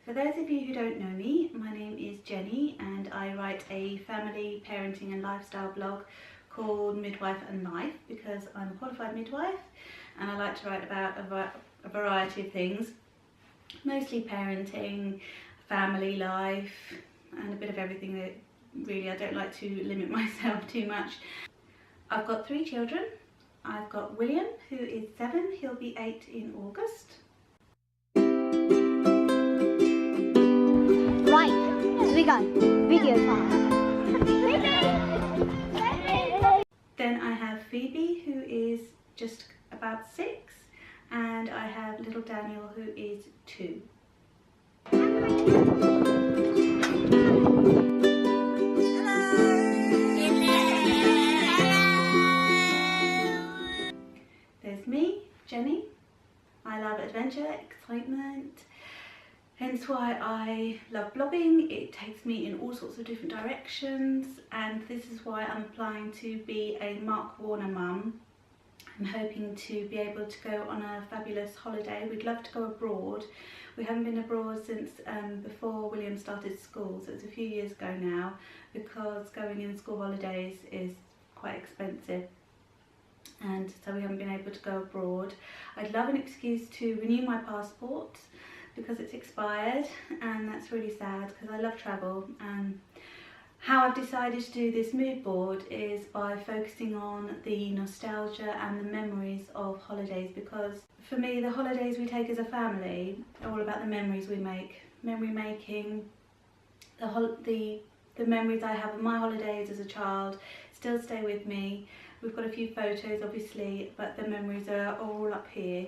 For those of you who don't know me, my name is Jenny and I write a family, parenting and lifestyle blog called Midwife and Life because I'm a qualified midwife and I like to write about a variety of things, mostly parenting, family life and a bit of everything. That really, I don't like to limit myself too much. I've got 3 children. I've got William, who is 7, he'll be 8 in August. Right, so we go video time. Then I have Phoebe, who is just about 6, and I have little Daniel, who is 2. There's me, Jenny. I love adventure, excitement, hence why I love blogging. It takes me in all sorts of different directions, and this is why I'm applying to be a Mark Warner mum. I'm hoping to be able to go on a fabulous holiday. We'd love to go abroad. We haven't been abroad since before William started school, so it's a few years ago now, because going in school holidays is quite expensive, and so we haven't been able to go abroad. I'd love an excuse to renew my passport because it's expired, and that's really sad because I love travel. And how I've decided to do this mood board is by focusing on the nostalgia and the memories of holidays, because for me the holidays we take as a family are all about the memories we make. Memory making, the memories I have of my holidays as a child still stay with me. We've got a few photos obviously, but the memories are all up here.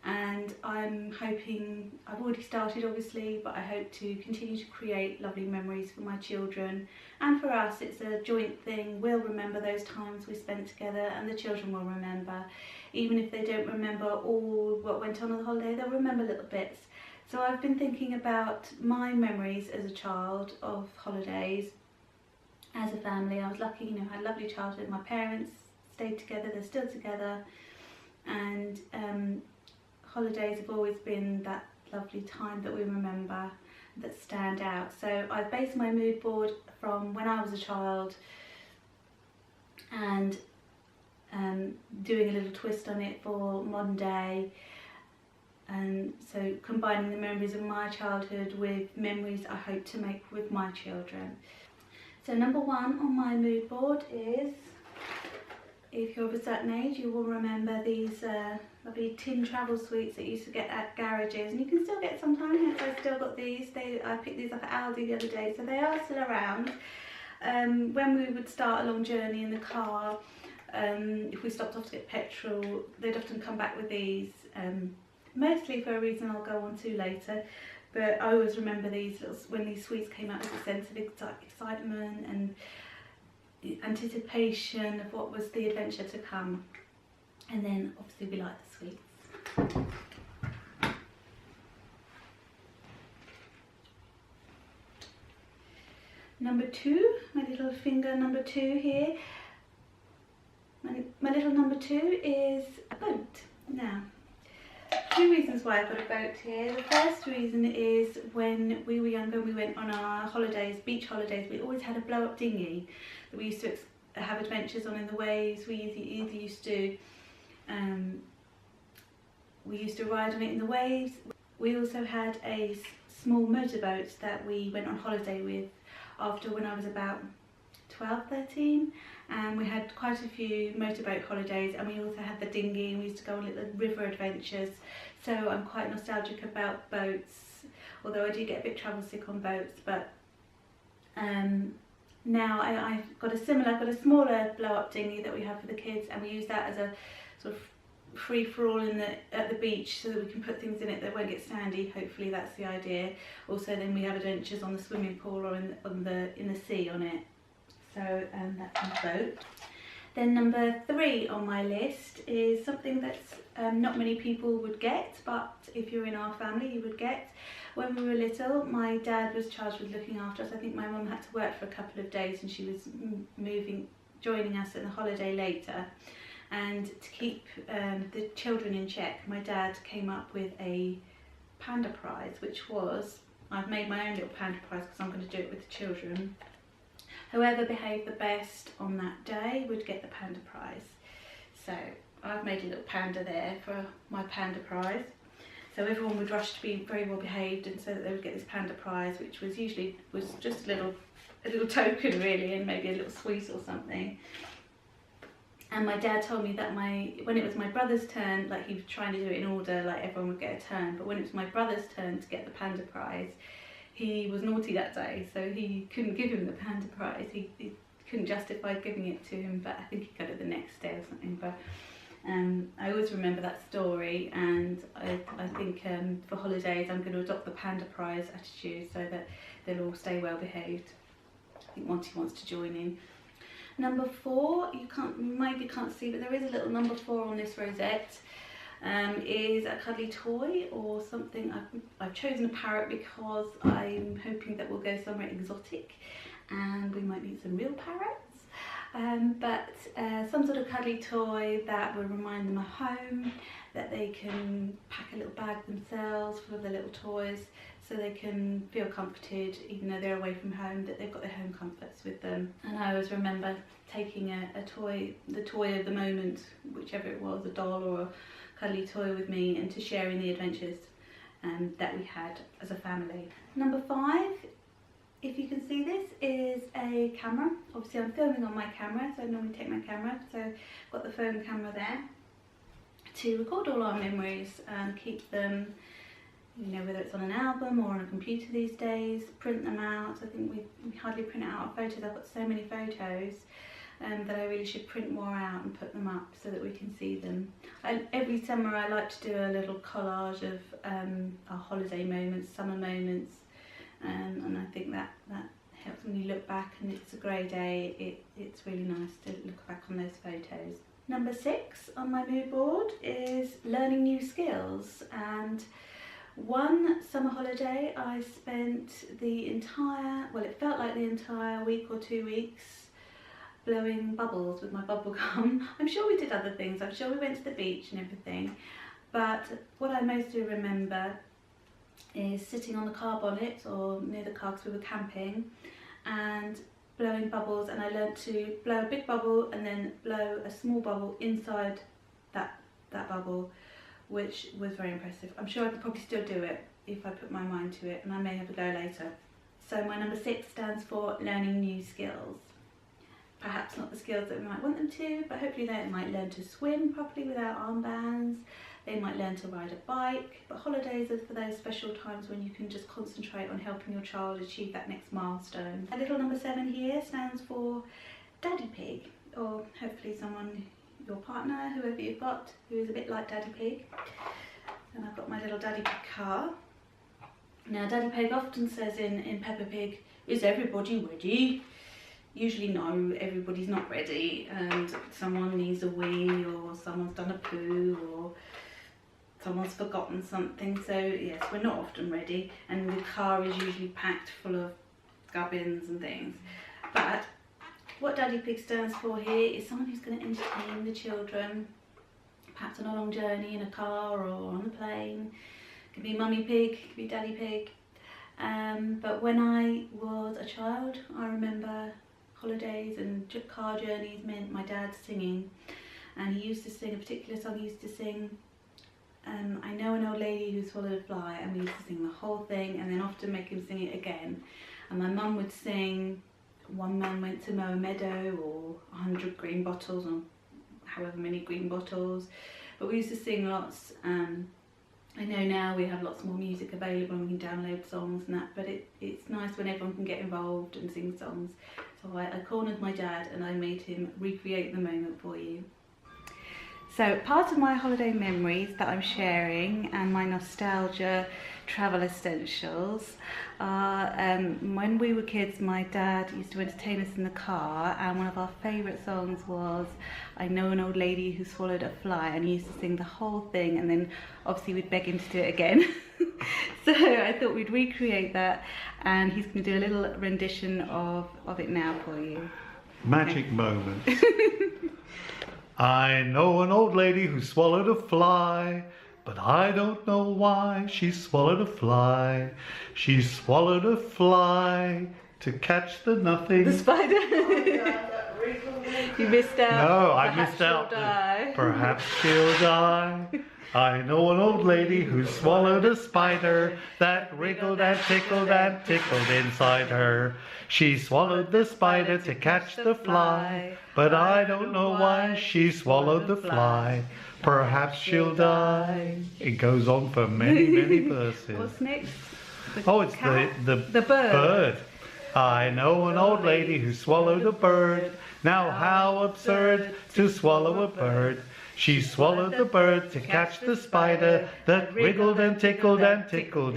And I'm hoping, I've already started obviously, but I hope to continue to create lovely memories for my children and for us. It's a joint thing. We'll remember those times we spent together, and the children will remember. Even if they don't remember all what went on the holiday, they'll remember little bits. So I've been thinking about my memories as a child of holidays as a family. I was lucky, you know, I had a lovely childhood. My parents stayed together, they're still together, and holidays have always been that lovely time that we remember, that stand out. So I've based my mood board from when I was a child and doing a little twist on it for modern day, and so combining the memories of my childhood with memories I hope to make with my children. So number 1 on my mood board is, if you're of a certain age, you will remember these lovely tin travel suites that you used to get at garages, and you can still get sometimes. Hence I've still got these. I picked these up at Aldi the other day, so they are still around. When we would start a long journey in the car, if we stopped off to get petrol, they'd often come back with these, mostly for a reason I'll go on to later. But I always remember these when these suites came out, with a sense of excitement and anticipation of what was the adventure to come. And then obviously we like the sweets. Number 2, my little finger number 2 here. My little number 2 is a boat. Now, 2 reasons why I've got a boat here. The first reason is when we were younger, we went on our holidays, beach holidays, we always had a blow-up dinghy that we used to have adventures on in the waves. We either used to ride on it in the waves. We also had a small motorboat that we went on holiday with after when I was about 12, 13, and we had quite a few motorboat holidays, and we also had the dinghy, and we used to go on little river adventures. So I'm quite nostalgic about boats, although I do get a bit travel sick on boats. But now I've got a smaller blow-up dinghy that we have for the kids, and we use that as a sort of free-for-all at the beach, so that we can put things in it that won't get sandy. Hopefully that's the idea. Also then we have adventures on the swimming pool or in the sea on it. So that's my boat. Then number 3 on my list is something that's not many people would get, but if you're in our family you would get. When we were little, my dad was charged with looking after us. I think my mum had to work for a couple of days and she was joining us at the holiday later. And to keep the children in check, my dad came up with a panda prize, which was I've made my own little panda prize because I'm going to do it with the children. Whoever behaved the best on that day would get the panda prize. So I've made a little panda there for my panda prize. So everyone would rush to be very well behaved, and so that they would get this panda prize, which was usually just a little token really, and maybe a little sweet or something. And my dad told me that when it was my brother's turn, like he was trying to do it in order, like everyone would get a turn, but when it was my brother's turn to get the panda prize, he was naughty that day, so he couldn't give him the panda prize. He couldn't justify giving it to him, but I think he got it the next day or something. But I always remember that story, and I think for holidays I'm going to adopt the panda prize attitude so that they'll all stay well behaved. I think Monty wants to join in. Number 4, you maybe can't see, but there is a little number 4 on this rosette. Is a cuddly toy or something. I've chosen a parrot because I'm hoping that we'll go somewhere exotic and we might meet some real parrots. But some sort of cuddly toy that will remind them of home, that they can pack a little bag themselves full of their little toys so they can feel comforted even though they're away from home, that they've got their home comforts with them. And I always remember taking a toy, the toy of the moment, whichever it was, a doll or a cuddly toy with me, and to share in the adventures that we had as a family. Number 5, if you can see this, is a camera. Obviously I'm filming on my camera, so I normally take my camera, so I've got the phone camera there to record all our memories and keep them, you know, whether it's on an album or on a computer these days, print them out. I think we hardly print out our photos. I've got so many photos that I really should print more out and put them up so that we can see them. Every summer I like to do a little collage of our holiday moments, summer moments, and I think that helps when you look back and it's a grey day. It's really nice to look back on those photos. Number 6 on my mood board is learning new skills, and one summer holiday I spent the entire, well, it felt like the entire week or 2 weeks blowing bubbles with my bubble gum. I'm sure we did other things, I'm sure we went to the beach and everything, but what I mostly remember is sitting on the car bonnet or near the car because we were camping and blowing bubbles, and I learnt to blow a big bubble and then blow a small bubble inside that bubble, which was very impressive. I'm sure I could probably still do it if I put my mind to it, and I may have a go later. So my number 6 stands for learning new skills. Perhaps not the skills that we might want them to, but hopefully they might learn to swim properly without armbands, they might learn to ride a bike, but holidays are for those special times when you can just concentrate on helping your child achieve that next milestone. A little number 7 here stands for Daddy Pig, or hopefully someone, your partner, whoever you've got, who is a bit like Daddy Pig. And I've got my little Daddy Pig car. Now Daddy Pig often says in Peppa Pig, "Is everybody ready?" Usually no, everybody's not ready, and someone needs a wee, or someone's done a poo, or someone's forgotten something. So yes, we're not often ready, and the car is usually packed full of gubbins and things. But what Daddy Pig stands for here is someone who's going to entertain the children, perhaps on a long journey in a car or on a plane. It could be Mummy Pig, it could be Daddy Pig. But when I was a child, I remember holidays and car journeys meant my dad singing, and he used to sing a particular song. He used to sing I Know an Old Lady Who Swallowed a Fly, and we used to sing the whole thing and then often make him sing it again. And my mum would sing One Man Went to Mow a Meadow, or 100 Green Bottles, or however many green bottles, but we used to sing lots. I know now we have lots more music available and we can download songs and that, but it's nice when everyone can get involved and sing songs. So I cornered my dad and I made him recreate the moment for you. So part of my holiday memories that I'm sharing and my nostalgia travel essentials are when we were kids, my dad used to entertain us in the car, and one of our favourite songs was I Know an Old Lady Who Swallowed a Fly, and he used to sing the whole thing, and then obviously we'd beg him to do it again. So I thought we'd recreate that, and he's going to do a little rendition of it now for you. Magic moment. I know an old lady who swallowed a fly. but I don't know why. She swallowed a fly. She swallowed a fly to catch the nothing. The spider. You missed out. No, I Perhaps missed out. she'll die. Perhaps she'll die. I know an old lady who swallowed a spider that wriggled and tickled inside her. She swallowed the spider to catch the fly, but I don't know why she swallowed the fly. Perhaps she'll die. It goes on for many, many verses. What's next? Oh, it's cat? the bird. I know an old lady who swallowed a bird. Now how absurd to swallow a bird. She swallowed the bird to catch the spider that wriggled and tickled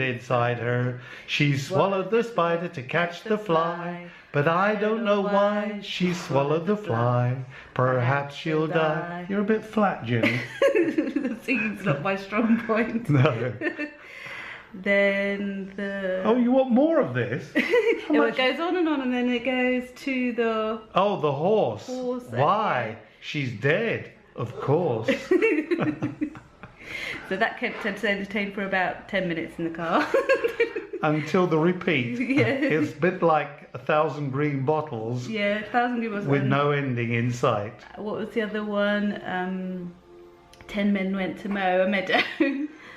inside her. She swallowed the spider to catch the fly, but I don't know why she swallowed the fly. Perhaps she'll die. You're a bit flat, Jenny. The singing's not my strong point. No. Then the... Oh, you want more of this? Well, it goes on and then it goes to the... Oh, the horse. Horse, Why? okay. She's dead, of course. So that kept us entertained for about 10 minutes in the car. Until the repeat. Yeah. It's a bit like 1,000 green bottles Yeah, 1,000 Good was with one. no ending in sight. What was the other one? 10 men went to mow a meadow.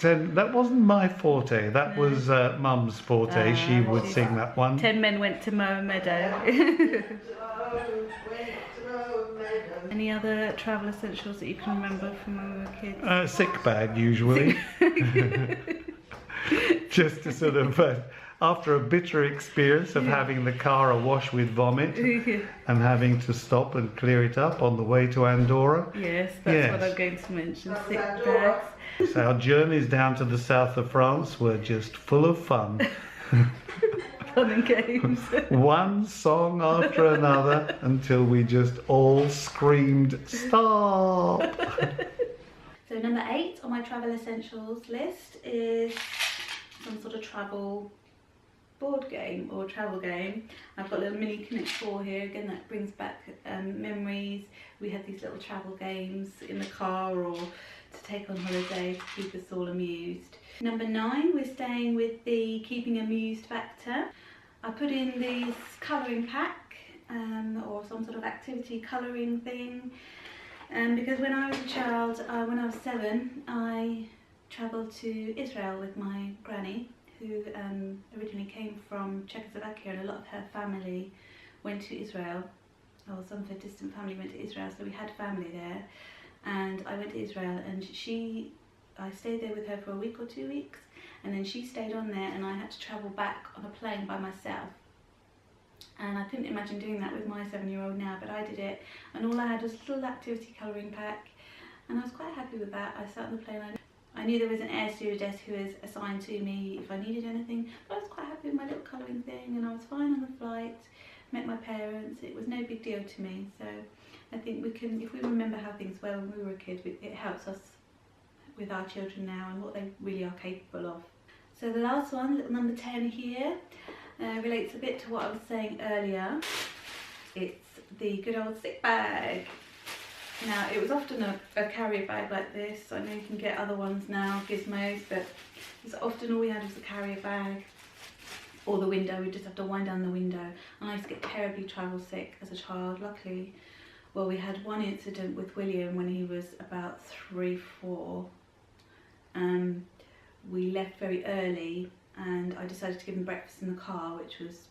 That wasn't my forte. That was Mum's forte. She would sing that one. 10 men went to mow a meadow. Any other travel essentials that you can remember from when we were kids? Sick bag, usually. Just to sort of, after a bitter experience of having the car awash with vomit and having to stop and clear it up on the way to Andorra. Yes, that's what I'm going to mention. Sick bags. So our journeys down to the south of France were just full of fun. Fun and games. One song after another until we just all screamed, "Stop!" So number 8 on my travel essentials list is some sort of travel board game or travel game. I've got a little mini Connect 4 here. Again, that brings back memories. We had these little travel games in the car or to take on holiday to keep us all amused. Number 9, we're staying with the keeping amused factor. I put in this colouring pack or some sort of activity colouring thing because when I was a child, when I was 7, I travelled to Israel with my granny, who originally came from Czechoslovakia, and a lot of her family went to Israel, or some of her distant family went to Israel, so we had family there. And I went to Israel and I stayed there with her for a week or 2 weeks, and then she stayed on there and I had to travel back on a plane by myself. And I couldn't imagine doing that with my 7-year-old now, but I did it, and all I had was a little activity colouring pack, and I was quite happy with that. I sat on the plane, I knew there was an air stewardess who was assigned to me if I needed anything, but I was quite happy with my little colouring thing, and I was fine on the flight, met my parents, it was no big deal to me. So I think we can, if we remember how things were when we were a kid, it helps us with our children now and what they really are capable of. So the last one, little number 10 here, relates a bit to what I was saying earlier. It's the good old sick bag. Now, it was often a carrier bag like this. I know you can get other ones now, gizmos, but it's often all we had was a carrier bag or the window. We just have to wind down the window. And I used to get terribly travel sick as a child. Luckily, well, we had one incident with William when he was about 3, 4. We left very early and I decided to give him breakfast in the car, which was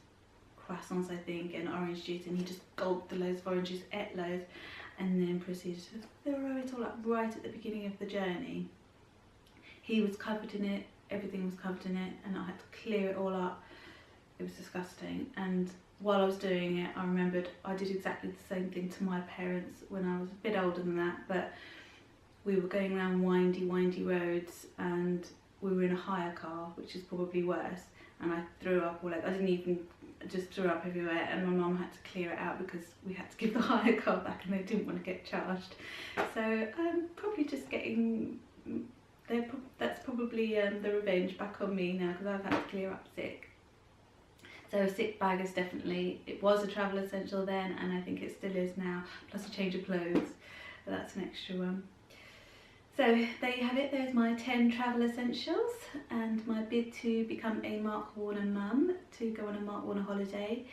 croissants, I think, and orange juice, and he just gulped the loads of oranges, ate loads, and then proceeded to throw it all up right at the beginning of the journey. He was covered in it, everything was covered in it, and I had to clear it all up. It was disgusting. And while I was doing it, I remembered I did exactly the same thing to my parents when I was a bit older than that, but we were going around windy roads and we were in a hire car, which is probably worse, and I threw up all over. I didn't even, just threw up everywhere, and my mum had to clear it out because we had to give the hire car back and they didn't want to get charged. So I'm probably just getting, that's probably the revenge back on me now because I've had to clear up sick. So a sick bag is definitely, it was a travel essential then, and I think it still is now, plus a change of clothes. But that's an extra one. So there you have it, there's my 10 travel essentials and my bid to become a Mark Warner mum, to go on a Mark Warner holiday.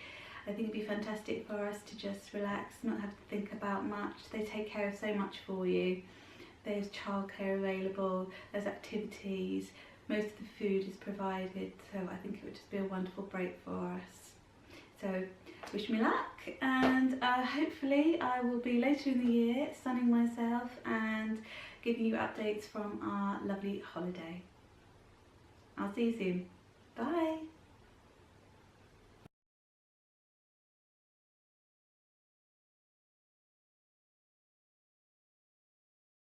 I think it'd be fantastic for us to just relax, not have to think about much. They take care of so much for you. There's childcare available, there's activities, most of the food is provided, so I think it would just be a wonderful break for us. So wish me luck, and hopefully I will be later in the year sunning myself and giving you updates from our lovely holiday. I'll see you soon. Bye.